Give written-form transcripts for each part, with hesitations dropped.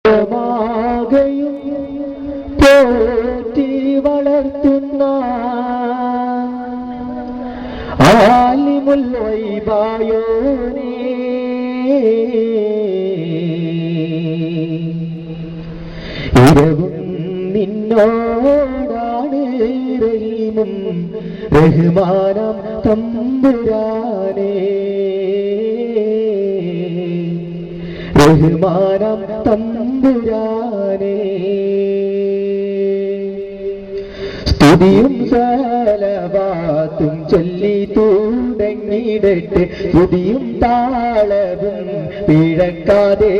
മാകയും പോറ്റി വളർത്തുന്ന ആലിമുൽ വൈബായോനേ ഇരവും നിന്നോടാണ് റഹീമും റഹ്മാനാം തമ്പുരാനേ റഹ്മാനാം തമ്പുരാനേ സ്തുതിയും സലവാത്തും ചൊല്ലി തുടങ്ങിയിടട്ടെ സ്തുതിയും താളവും പിഴക്കാതെ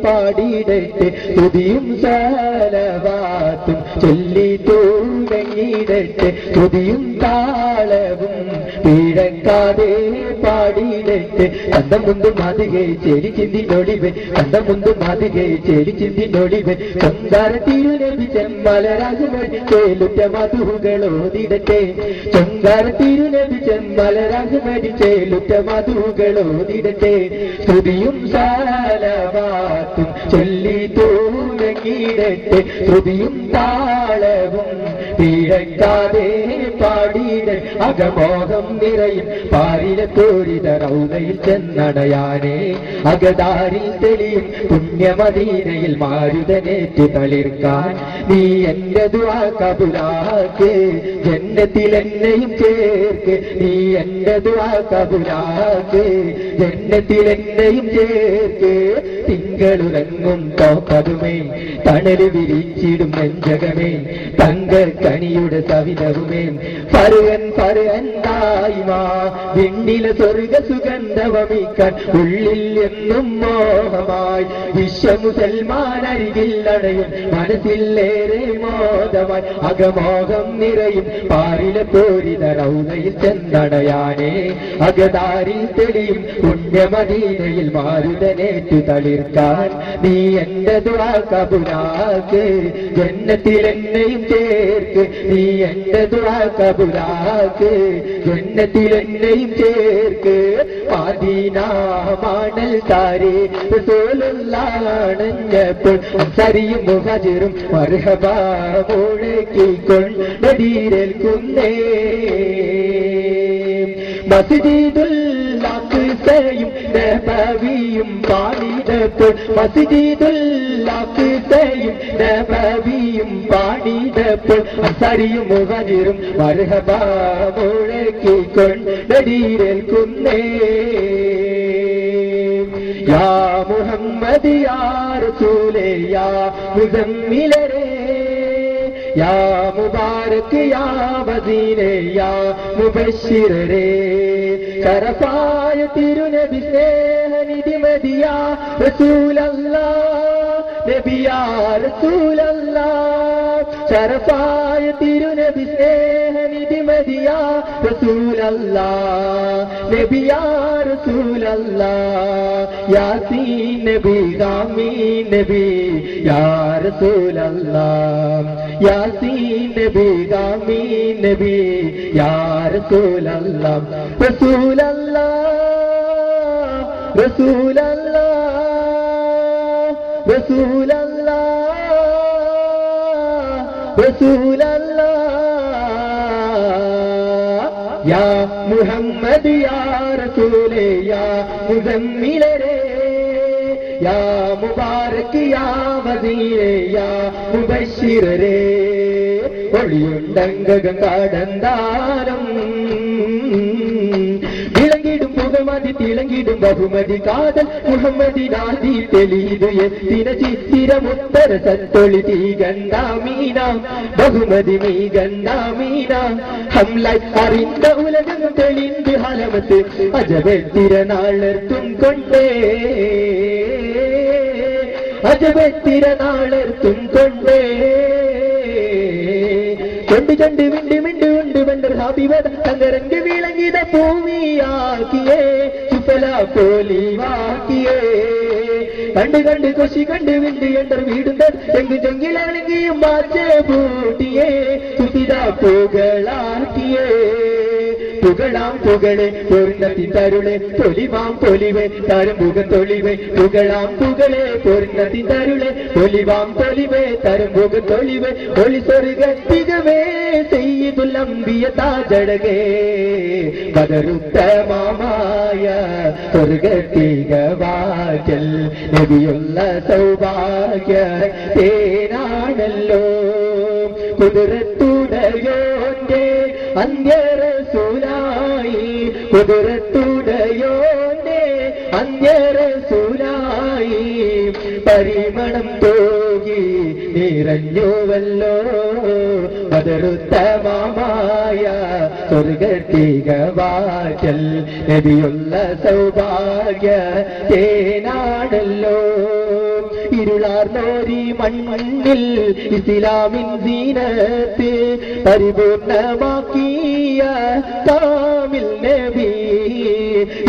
പാടിയിടട്ടെ സ്തുതിയും സലവാത്തും ചൊല്ലി തുടങ്ങിയിടട്ടെ സ്തുതിയും താളവും പിഴക്കാതെ പാടിയിടട്ടെ കണ്ട മുമ്പ് മാതികെ ചേരി ചിന്തിനൊടിവെ കണ്ട മുമ്പ് മാതികെ ചേരി ചിന്തിനൊടിവെ ചൊങ്കാര തിരുനബി ചെമ്മലരാജുമൊഴി ചേലുറ്റ മധുകളോതിടട്ടെ ചൊങ്കാര തിരുനബി ചെമ്മലരാജുമൊഴി ചേലുറ്റ മധുകളോതിടട്ടെ സ്തുതിയും സലവാത്തും ചൊല്ലി തുടങ്ങിയിടട്ടെ സ്തുതിയും താളവും പിഴക്കാതെ പാടിയിട അകമോഹം നിറയും പാരിലെ തോരിത റൗദയിൽ ചെന്നടയാനേ അകതാരിൽ തെളിയും പുണ്യമദീനയിൽ മാരുതനേറ്റ് തളിർക്കാൻ നീ എന്റെ ദുആ കബൂലാക്ക് ജന്നത്തിൽ എന്നെയും ചേർക്ക് നീ എന്റെ ദുആ കബൂലാക്ക് ജന്നത്തിൽ എന്നെയും ചേർക്ക് തിങ്കളുറങ്ങും തോപ്പതുമേ തണല് വിരിച്ചിടും നെഞ്ചകമേ തങ്കക്കണിയുടെ സവിധവുമേ പരുവൻ പരുവന്തായ്മാ വിണ്ണിലെ സ്വർഗ സുഗന്ധവമിക്കാൻ ഉള്ളിൽ എന്നും മോഹമായി വിശ്വമുസൽമാൻ അരികിൽ അണയും മനസ്സിലേറെ മോദമായി അകമോഹം നിറയും പാരിലെ പോരിത റൗദയിൽ ചെന്നടയാനേ അകതാരിൽ തെളിയും പുണ്യമദീനയിൽ മാരുതനേറ്റു തളിർക്കാൻ നീ എന്റെ ദുആ കബൂലാക്ക് ജന്നത്തിൽ എന്നെയും ചേർക്ക് നീ എന്റെ ദുആ കബൂലാക്ക് ജന്നത്തിൽ എന്നെയും ചേർക്ക് മദീന മണൽ താരേ റസൂലുള്ളാഹണഞ്ഞപ്പോൾ അൻസാരിയും മുഹാജിറും മർഹബാ മുഴക്കിക്കൊണ്ടേൽക്കുന്നേ മസ്ജിദുൽ അഖ്സയും നബവിയും പാടിയപ്പോൾ മസ്ജിദുൽ അഖ്സയും നബവിയും പാടിയപ്പോൾ അൻസാരിയും മുഹാജിറും മർഹബാ മുഴക്കിക്കൊണ്ടേൽക്കുന്നേ യാ മുഹമ്മദ് യാ റസൂലേ യാ മുസമ്മിലരേ യാ മുബാരക് യാ വസീലേ യാ മുബശ്ശിരരേ ശരഫായ തിരുനബി സ്നേഹനിധി മദിയാ റസൂലല്ലാഹ് നബിയാ റസൂലല്ലാഹ് ശരഫായ തിരുനബി സ്നേഹനിധി മദിയാ റസൂലല്ലാഹ് നബിയാ റസൂലല്ലാഹ് യാസീൻ നബി ഗാമീൻ നബി യാ റസൂലല്ലാഹ് യാസീൻ നബി ഗാമീൻ നബി യാ റസൂലല്ലാഹ് റസൂലല്ലാഹ് റസൂലല്ലാഹ് റസൂലല്ലാഹ് റസൂലല്ലാഹ് യാ മുഹമ്മദ് യാ റസൂലേ യാ മുസമ്മിലരേ യാ മുബാരക് യാ വസീലേ യാ മുബശ്ശിരരേ ഒളിയുണ്ടംഗം കാടന്താരം വിളങ്ങിടും പുകമതി തിളങ്ങിടും ബഹുമതി കാതൽ മുഹമ്മദിനാദി തെളിതു എത്തിന ചിത്തിരമുത്തര സത്തൊളി തീ ഗണ്ടാമീന ബഹുമതി നീ ഗണ്ടാമീന ഹംലായി അറിந்த ഉലകം തെളിந்து ഹലമത്ത് അജബത്തിരനാളർത്തും കൊണ്ടേ അജബത്തിരനാളർത്തും കൊണ്ടേ ചൊണ്ട് ചൊണ്ട് വിണ്ട് മിണ്ട് ഉണ്ട് വെണ്ടർ ഹാബിവത തങ്കരംഗ് വിളങ്ങിത ഭൂമിയാക്കിയേ സുഫല പോലിവാക്കിയേ കണ്ട് കണ്ട് കൊശി കണ്ട് വിണ്ട് എണ്ടർ വീടുന്ന എങ്ക് ചെങ്കിലാണെങ്കിയും മാച്ചേ പൂട്ടിയേ സുതിത പൂകളാക്കിയേ പുകളാം പുകളെ പൂർണ്ണത്തിൻ തരുളെ പൊലിവാം പൊലിവെ തരും മുഖം തൊളിവെ പുകളാം പുകളെ പൂർണ്ണത്തിൻ തരുളെ പൊലിവാം പൊലിവെ തരും മുഖം തൊളിവെ ഒളി സ്വർഗത്തികവേ സയ്യിദുൽ അംബിയ താജടകേ ബദറുത്തമമായ സ്വർഗത്തികവാചൽ നബിയുള്ള സൗഭാഗ്യ തേനാണല്ലോ കുതിരത്തുടയോന്റെ അന്യറസൂലായി കുതിരത്തുടയോന്റെ അന്യറസൂലായി പരിമളം തോകി നിറഞ്ഞുവല്ലോ ബദറുത്തമമായ സ്വർഗത്തികവാചൽ നബിയുള്ള സൗഭാഗ്യ തേനാണല്ലോ ഇരുളാർന്നോരി മണ്ണിൽ ഇസ്ലാമിൻ സീനത്ത് പരിപൂർണമാക്കിയ കാമിൽ നബി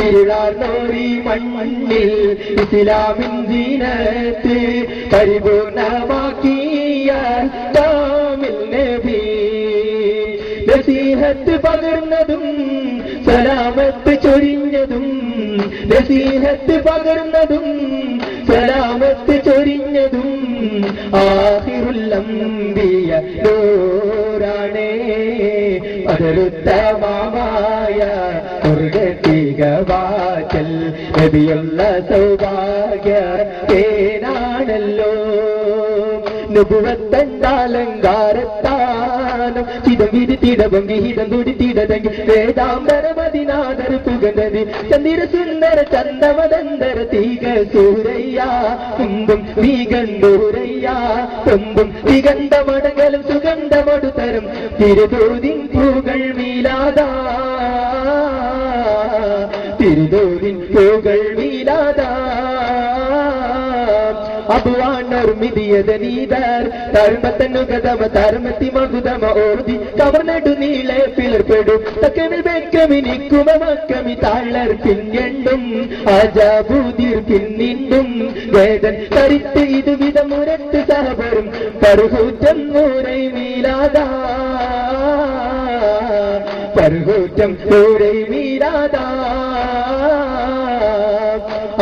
ഇരുളാർന്നോരി മണ്ണിൽ ഇസ്ലാമിൻ സീനത്ത് പരിപൂർണമാക്കിയ കാമിൽ നബി നസീഹത്ത് പകർന്നതും സലാമത്ത് ചൊരിഞ്ഞതും നസീഹത്ത് പകർന്നതും സലാമത്ത് ചൊരിഞ്ഞതും ആഖിറുൽ അംബിയ നൂറാണേ ബദറുത്തമമായ സ്വർഗത്തികവാചൽ നബിയുള്ള സൗഭാഗ്യ തേനാണല്ലോ നുബുവത്തണ്ടാലങ്കാരത്താനം ചിതം വിരിത്തിടവും വിഹിതം തുടിത്തിടതെങ്കി വേദാംബരമതിനാദർ പുകണ്ടത് ചന്ദിര സുന്ദര ചന്ദമദന്തര തീക സൂരയ്യ കുമ്പും വീകണ്ടൂരയ്യ കൊമ്പും വിഗന്ധമടങ്ങലും സുഗന്ധമടുതരും തിരുതൂതിൻ പൂകൾ മീലാതാ തിരുതൂതിൻ പൂകൾ മീലാതാ അബുവാണർമിതിയതനീതർ തർമ്മത്തന്നുഗതമ തർമ്മത്തി മകുതമ ഓതി കവർന്നെടു നീളെ പിളർപ്പെടും തക്കനിൽ വെക്കമിനിക്കുമ മക്കമി താഴർ പിന്നെണ്ടും ആജാബൂതിർ പിന്നിണ്ടും വേദൻ കരുത്ത് ഇതുവിധം മുരത്ത് സഹബരും പറുകൂറ്റം നൂറൈ മീലാദാ പറുകൂറ്റം നൂറൈ മീലാദാ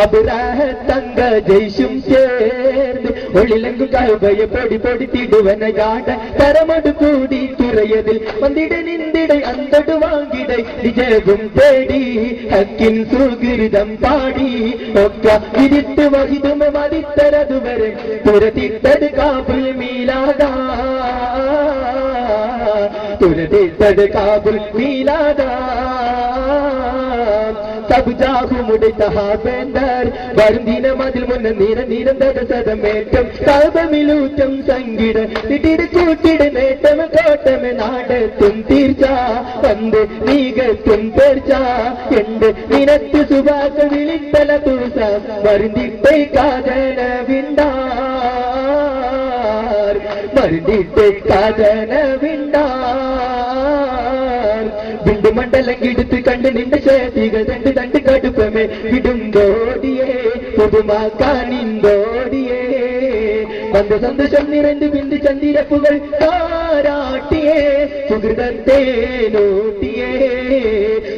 അബുറാഹത്തങ്ക ജയ്ഷും ചേർന്ന് ഒളിലങ്കു കഴുകയെ പൊടി പൊടിത്തിടുവന കാട്ട തരമടു കൂടി തുറയതിൽ വന്നിട നിന്തിട അന്തടു വാങ്ങിട വിജയവും തേടി ഹക്കിൻ സുഹൃതം പാടി ഒക്ക വിരിത്ത് വഹിതുമ മതിത്തരതുവരെ തുരത്തിട്ടത് കാബുൽ മീലാദാ തുരത്തിട്ടത് കാബുൽ മീലാദാ സബുജാഹുമുടൈതഹാബേന്ദർ വരും ദിനം അതിൽ മുന്ന നിരന്തര സദമേറ്റം കൽബമിലൂറ്റം സംഗീട തിട്ടിട് കൂട്ടിട് നേട്ടം കോട്ടമെ നാടത്തും തീർച്ച വന്ന് നീകത്തും തീർച്ച എണ്ട് നിനത്ത് സുഭാഷ വിളിത്തല തൂസ വരുന്നിട്ടേ കാതന വിണ്ടാർ വരുന്നിട്ടേ കാതന വിണ്ടാർ വിണ്ടുമണ്ഡലം കിടുത്ത് കണ്ട് നിന്റെ ശേഷികൾ രണ്ട് രണ്ട് കടുപ്പമേ വിടുന്തോടിയേ പുതുമാക്കാനിന്തോടിയേ വന്ന സന്തോഷം നിറഞ്ഞു ബിന്ദു ചന്ദിരപ്പുകൾ താരാട്ടിയേ സുഹൃതത്തെ നോട്ടിയേ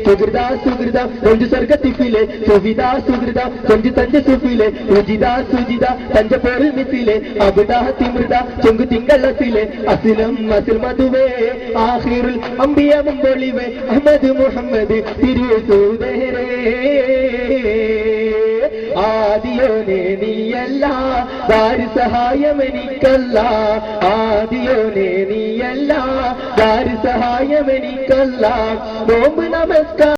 സുഹൃദാ സുഹൃദ കൊഞ്ചു സ്വർഗത്തിഫിലെ സുവിതാ സുഹൃദ കൊഞ്ചു തഞ്ച സുഫിലെ ഉജിത സുജിത തഞ്ച പോരിൽ മിസിലെ അബുദാ തിമൃത ചൊങ്കു തിങ്കളസിലെ അസിലം അസിൽ മധുവേ ആഖിറുൽ അംബിയ മുമ്പൊളിവേ അഹമ്മദ് മുഹമ്മദ് തിരുസൂദരേ ആദിയോനെ നീയല്ല ദാരി സഹായമെനിക്കല്ല ആദിയോനെ നീയല്ല ദാരി സഹായമെനിക്കല്ല നോമ്പ് നമസ്കാരം